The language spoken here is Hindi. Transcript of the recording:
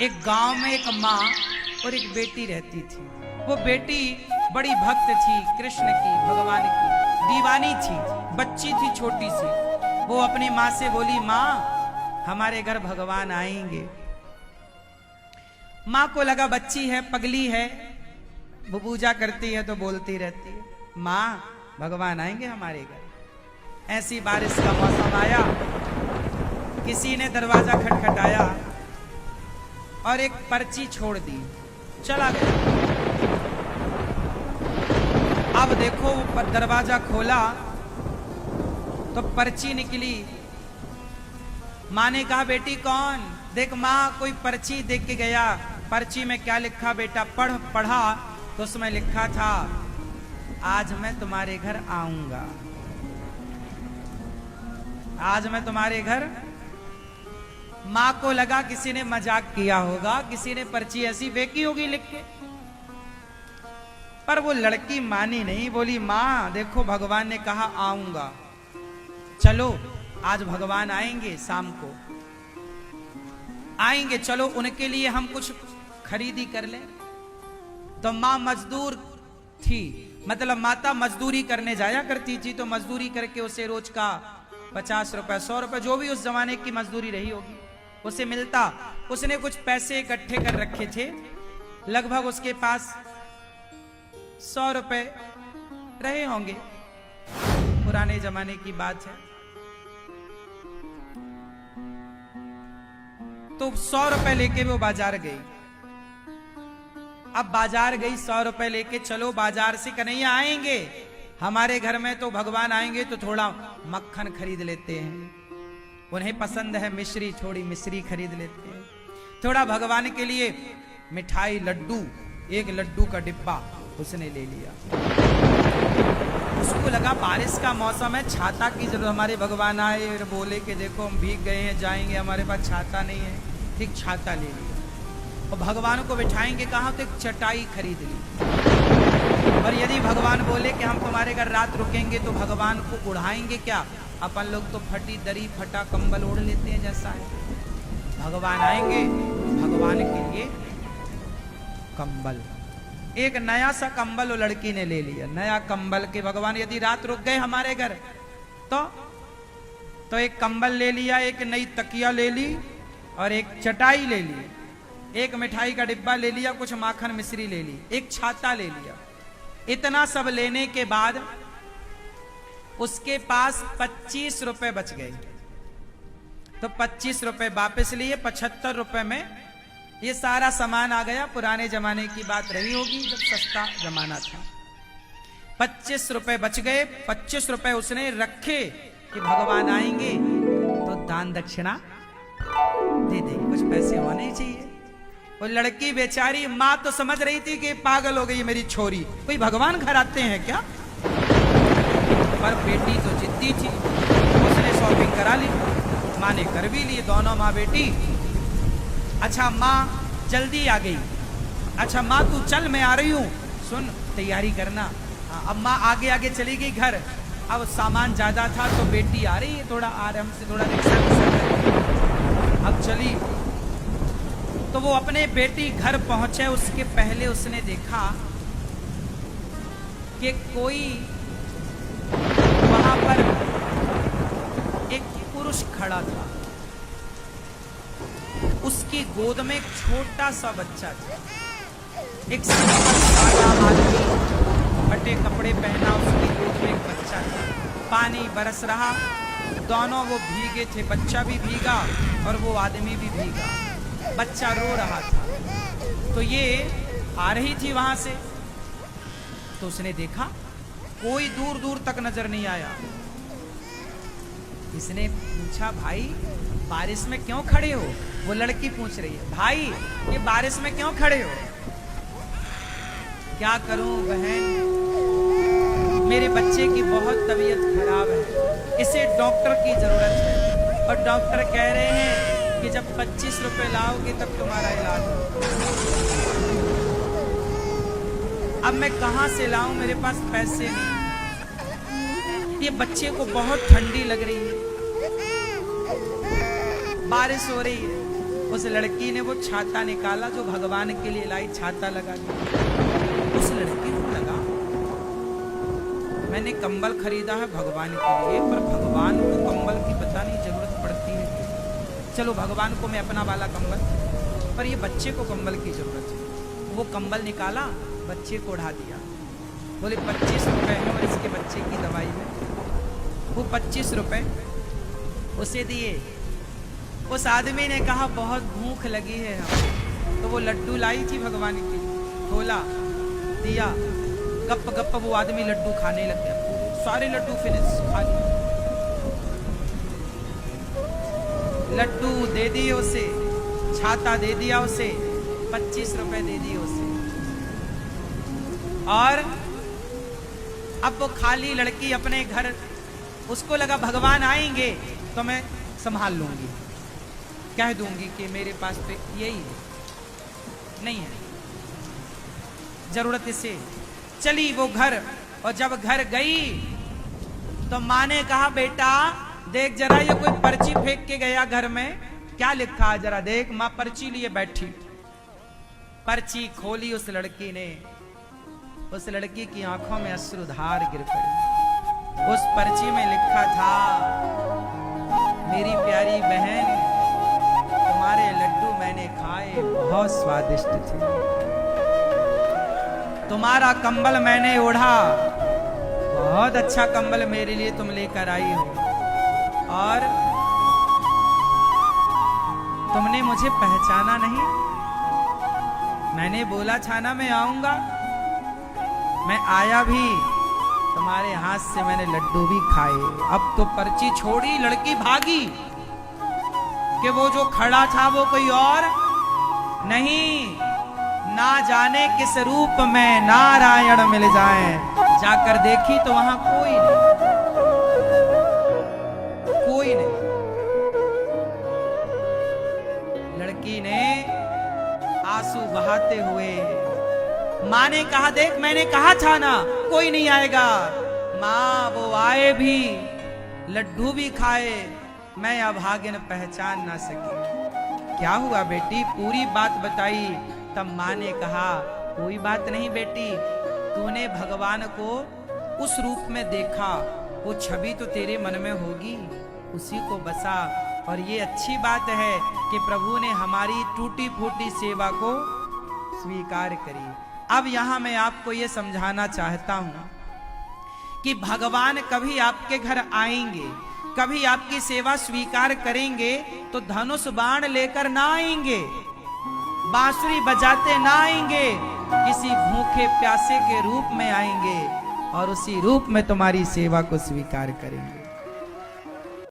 एक गांव में एक माँ और एक बेटी रहती थी। वो बेटी बड़ी भक्त थी, कृष्ण की, भगवान की दीवानी थी, बच्ची थी छोटी सी। वो अपनी माँ से बोली, माँ हमारे घर भगवान आएंगे। माँ को लगा बच्ची है, पगली है, वो पूजा करती है तो बोलती रहती है, माँ भगवान आएंगे हमारे घर। ऐसी बारिश का मौसम आया, किसी ने दरवाजा खटखटाया और एक पर्ची छोड़ दी, चला गया। अब देखो दरवाजा खोला तो पर्ची निकली। माँ ने कहा, बेटी कौन? देख माँ, कोई पर्ची देख के गया। पर्ची में क्या लिखा बेटा? पढ़ा तो उसमें लिखा था, आज मैं तुम्हारे घर आऊंगा, आज मैं तुम्हारे घर। माँ को लगा किसी ने मजाक किया होगा, किसी ने पर्ची ऐसी फेंकी होगी लिख के। पर वो लड़की मानी नहीं, बोली, माँ देखो भगवान ने कहा आऊंगा, चलो आज भगवान आएंगे, शाम को आएंगे, चलो उनके लिए हम कुछ खरीदी कर ले। तो माँ मजदूर थी, मतलब माता मजदूरी करने जाया करती थी, तो मजदूरी करके उसे रोज का 50 रुपए 100 रुपए जो भी उस जमाने की मजदूरी रही होगी उसे मिलता। उसने कुछ पैसे इकट्ठे कर रखे थे, लगभग उसके पास 100 रुपए रहे होंगे, पुराने जमाने की बात है। तो 100 रुपए लेके वो बाजार गई। अब बाजार गई 100 रुपए लेके, चलो बाजार से कन्हैया आएंगे हमारे घर में, तो भगवान आएंगे तो थोड़ा मक्खन खरीद लेते हैं, उन्हें पसंद है मिश्री, थोड़ी मिश्री खरीद लेते हैं, थोड़ा भगवान के लिए मिठाई, लड्डू, एक लड्डू का डिब्बा उसने ले लिया। उसको लगा बारिश का मौसम है, छाता की जरूरत, हमारे भगवान आए और बोले कि देखो हम भीग गए हैं, जाएंगे, हमारे पास छाता नहीं है, ठीक छाता ले लिया। और भगवान को बिठाएंगे कहाँ? तो एक चटाई खरीद ली। और यदि भगवान बोले कि हम तुम्हारे घर रात रुकेंगे तो भगवान को उड़ाएंगे क्या? अपन लोग तो फटी दरी, फटा कंबल ओढ़ लेते हैं जैसा है। भगवान आएंगे, भगवान के लिए कंबल, एक नया सा कंबल वो लड़की ने ले लिया, नया कंबल के भगवान यदि रात रुक गए हमारे घर तो एक कंबल ले लिया, एक नई तकिया ले ली और एक चटाई ले ली, एक मिठाई का डिब्बा ले लिया, कुछ माखन मिश्री ले ली, एक छाता ले लिया। इतना सब लेने के बाद उसके पास 25 रुपए बच गए। तो 25 रुपए वापस लिए, 75 रुपए में ये सारा सामान आ गया। पुराने जमाने की बात रही होगी जब सस्ता जमाना था। 25 रुपए बच गए। 25 रुपए उसने रखे कि भगवान आएंगे तो दान दक्षिणा दे देंगे, कुछ पैसे होने चाहिए। वो लड़की बेचारी, माँ तो समझ रही थी कि पागल हो गई मेरी छोरी, कोई भगवान घर आते हैं क्या? पर बेटी तो जिद्दी थी, उसने शॉपिंग करा ली, माँ ने कर भी ली, दोनों माँ बेटी। अच्छा माँ जल्दी आ गई, अच्छा माँ तू चल मैं आ रही हूँ, सुन तैयारी करना। अब माँ आगे आगे चली गई घर। अब सामान ज्यादा था तो बेटी आ रही है, थोड़ा आराम से, थोड़ा रिक्शा। अब चली तो वो अपने बेटी घर पहुंचे, उसके पहले उसने देखा कि कोई वहां पर एक पुरुष खड़ा था, उसकी गोद में एक छोटा सा बच्चा था। एक सादा आदमी, फटे कपड़े पहना, उसकी गोद में एक बच्चा था। पानी बरस रहा, दोनों वो भीगे थे, बच्चा भी भीगा और वो आदमी भी भीगा। बच्चा रो रहा था। तो ये आ रही थी वहां से, तो उसने देखा कोई दूर दूर तक नजर नहीं आया। इसने पूछा, भाई बारिश में क्यों खड़े हो? वो लड़की पूछ रही है, भाई ये बारिश में क्यों खड़े हो? क्या करूं बहन, मेरे बच्चे की बहुत तबीयत खराब है, इसे डॉक्टर की जरूरत है, और डॉक्टर कह रहे हैं कि जब 25 रुपए लाओगे तब तुम्हारा इलाज हो। अब मैं कहां से लाऊं, मेरे पास पैसे नहीं। ये बच्चे को बहुत ठंडी लग रही है, बारिश हो रही है, उस लड़की ने वो छाता निकाला जो भगवान के लिए लाई, छाता लगा दिया। उस लड़की को लगा मैंने कंबल खरीदा है भगवान के लिए, पर भगवान को कंबल की पता नहीं जरूरत पड़ती है। चलो भगवान को मैं अपना वाला कंबल, पर ये बच्चे को कंबल की जरूरत है। वो कंबल निकाला, बच्चे को उड़ा दिया। बोले 25 रुपए है और इसके बच्चे की दवाई है। वो 25 रुपए उसे दिए। उस आदमी ने कहा बहुत भूख लगी है हमें, तो वो लड्डू लाई थी भगवान की, खोला, दिया, गप गप वो आदमी लड्डू खाने लग गया। सारे लड्डू फिनिश, खा लिए। लड्डू दे दिए उसे, छाता दे दिया उसे, 25 रुपए दे दिए उसे। और अब वो खाली लड़की अपने घर, उसको लगा भगवान आएंगे तो मैं संभाल लूंगी, कह दूंगी कि मेरे पास तो यही नहीं है, जरूरत इसे। चली वो घर, और जब घर गई तो माँ ने कहा बेटा देख जरा ये कोई पर्ची फेंक के गया घर में, क्या लिखा है जरा देख। माँ पर्ची लिए बैठी, पर्ची खोली उस लड़की ने। उस लड़की की आंखों में अश्रुधार गिर पड़ी। उस पर्ची में लिखा था मेरी प्यारी बहन तुम्हारे लड्डू मैंने खाए, बहुत स्वादिष्ट थे। तुम्हारा कंबल मैंने ओढ़ा, बहुत अच्छा कंबल मेरे लिए तुम लेकर आई हो, और तुमने मुझे पहचाना नहीं। मैंने बोला था ना मैं आऊंगा, मैं आया भी, तुम्हारे हाथ से मैंने लड्डू भी खाए। अब तो पर्ची छोड़ी, लड़की भागी कि वो जो खड़ा था वो कोई और नहीं, ना जाने किस रूप में नारायण मिल जाए। जाकर देखी तो वहां कोई नहीं, कोई नहीं। लड़की ने आंसू बहाते हुए, माँ ने कहा देख मैंने कहा था ना कोई नहीं आएगा। माँ वो आए भी, लड्डू भी खाए, मैं अभागिन पहचान ना सकी। क्या हुआ बेटी, पूरी बात बताई। तब माँ ने कहा कोई बात नहीं बेटी, तूने भगवान को उस रूप में देखा, वो छवि तो तेरे मन में होगी, उसी को बसा। और ये अच्छी बात है कि प्रभु ने हमारी टूटी फूटी सेवा को स्वीकार करी। अब यहां मैं आपको ये समझाना चाहता हूं कि भगवान कभी आपके घर आएंगे, कभी आपकी सेवा स्वीकार करेंगे तो धनुष बाण लेकर ना आएंगे, बांसुरी बजाते ना आएंगे, किसी भूखे प्यासे के रूप में आएंगे और उसी रूप में तुम्हारी सेवा को स्वीकार करेंगे।